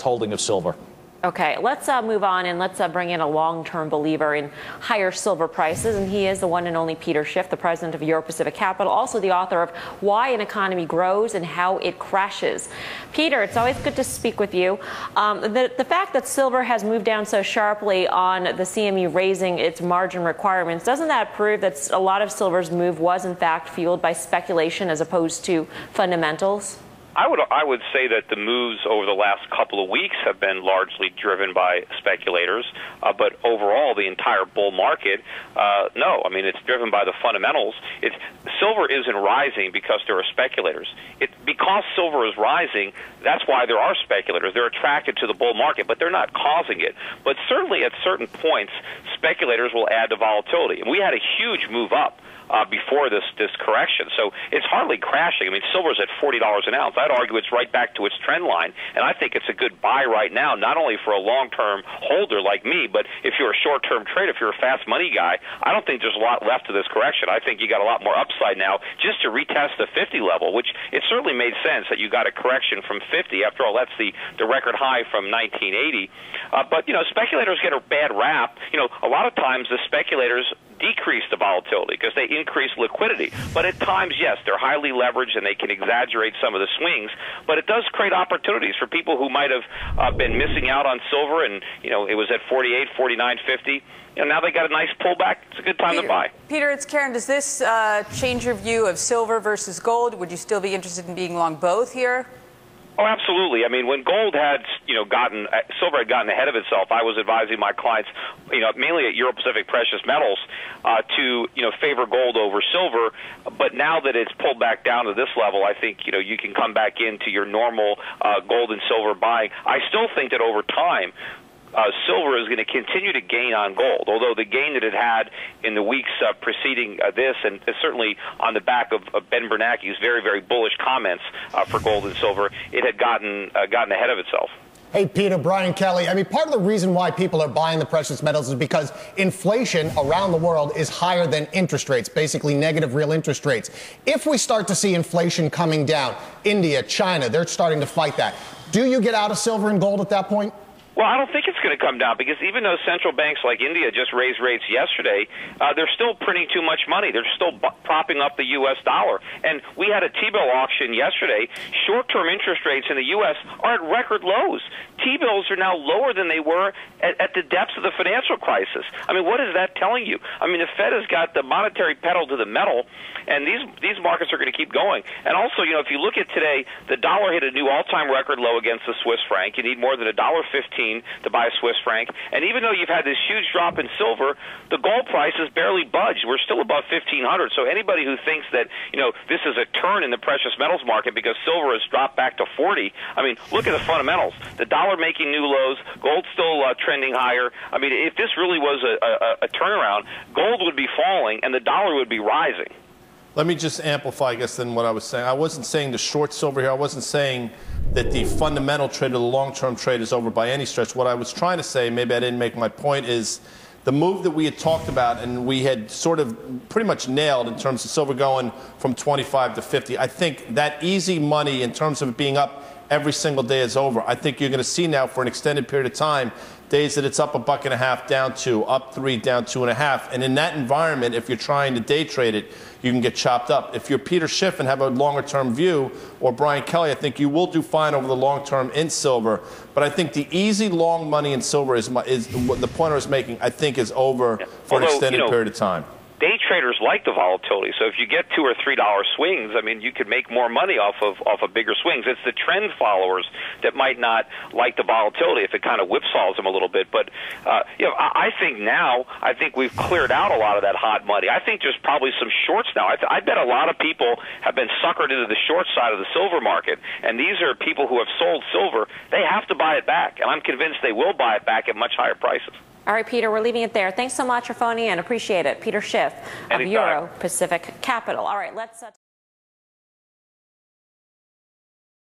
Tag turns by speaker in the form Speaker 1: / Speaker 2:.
Speaker 1: holding of silver.
Speaker 2: Okay, let's move on and let's bring in a long-term believer in higher silver prices, and he is the one and only Peter Schiff, the president of Euro Pacific Capital, also the author of Why an Economy Grows and How It Crashes. Peter, it's always good to speak with you. The fact that silver has moved down so sharply on the CME raising its margin requirements, doesn't that prove that a lot of silver's move was in fact fueled by speculation as opposed to fundamentals?
Speaker 3: I would say that the moves over the last couple of weeks have been largely driven by speculators, but overall the entire bull market, no. I mean, it's driven by the fundamentals. Silver isn't rising because there are speculators. Because silver is rising, that's why there are speculators. They're attracted to the bull market, but they're not causing it. But certainly at certain points, speculators will add to volatility. And we had a huge move up before this correction. So it's hardly crashing. I mean, silver's at $40 an ounce. I'd argue it's right back to its trend line, and I think it's a good buy right now, not only for a long-term holder like me, but if you're a short-term trader, if you're a fast money guy, I don't think there's a lot left of this correction. I think you got a lot more upside now just to retest the 50 level, which it certainly made sense that you got a correction from 50. After all, that's the record high from 1980. But, speculators get a bad rap. A lot of times the speculators decrease the volatility because they increase liquidity. But at times, yes, they're highly leveraged and they can exaggerate some of the swings. But it does create opportunities for people who might have been missing out on silver, and it was at 48, 49, 50. Now they got a nice pullback. It's a good time to buy.
Speaker 4: Peter, it's Karen. Does this change your view of silver versus gold? Would you still be interested in being long both here?
Speaker 3: Oh, absolutely. I mean, when gold had, silver had gotten ahead of itself, I was advising my clients, mainly at Euro Pacific Precious Metals, to, favor gold over silver. But now that it's pulled back down to this level, I think, you can come back into your normal gold and silver buying. I still think that over time, silver is going to continue to gain on gold, although the gain that it had in the weeks preceding this, and certainly on the back of Ben Bernanke's very, very bullish comments for gold and silver, it had gotten ahead of itself.
Speaker 5: Hey, Peter, Brian Kelly. I mean, part of the reason why people are buying the precious metals is because inflation around the world is higher than interest rates, basically negative real interest rates. If we start to see inflation coming down, India, China, they're starting to fight that. Do you get out of silver and gold at that point?
Speaker 3: Well, I don't think it's going to come down because even though central banks like India just raised rates yesterday, they're still printing too much money. They're still propping up the U.S. dollar. And we had a T-bill auction yesterday. Short-term interest rates in the U.S. are at record lows. T-bills are now lower than they were at the depths of the financial crisis. I mean, what is that telling you? I mean, the Fed has got the monetary pedal to the metal, and these markets are going to keep going. And also, if you look at today, the dollar hit a new all-time record low against the Swiss franc. You need more than $1.15 to buy a Swiss franc. And even though you've had this huge drop in silver, the gold price has barely budged. We're still above 1,500. So anybody who thinks that, this is a turn in the precious metals market because silver has dropped back to 40, I mean, look at the fundamentals. The dollar making new lows, gold still trending higher. I mean, if this really was a turnaround, gold would be falling and the dollar would be rising.
Speaker 6: Let me just amplify, I guess, than what I was saying. I wasn't saying to short silver here. I wasn't saying that the fundamental trade or the long-term trade is over by any stretch. What I was trying to say, maybe I didn't make my point, is the move that we had talked about and we had sort of pretty much nailed in terms of silver going from 25 to 50. I think that easy money in terms of it being up every single day is over. I think you're going to see now for an extended period of time days that it's up $1.50 down 2, up 3 down 2.5, and in that environment, if you're trying to day trade it, you can get chopped up. If you're Peter Schiff and have a longer term view, or Brian Kelly, I think you will do fine over the long term in silver. But I think the easy long money in silver is what the point I was making. I think is over for an extended period of time.
Speaker 3: Day traders like the volatility, so if you get $2 or $3 swings, I mean, you could make more money off of bigger swings. It's the trend followers that might not like the volatility if it kind of whipsaws them a little bit. But I think we've cleared out a lot of that hot money. I think there's probably some shorts now. I bet a lot of people have been suckered into the short side of the silver market, and these are people who have sold silver. They have to buy it back, and I'm convinced they will buy it back at much higher prices.
Speaker 2: All right, Peter, we're leaving it there. Thanks so much for phoning in. Appreciate it. Peter Schiff of Euro Pacific Capital. All right, let's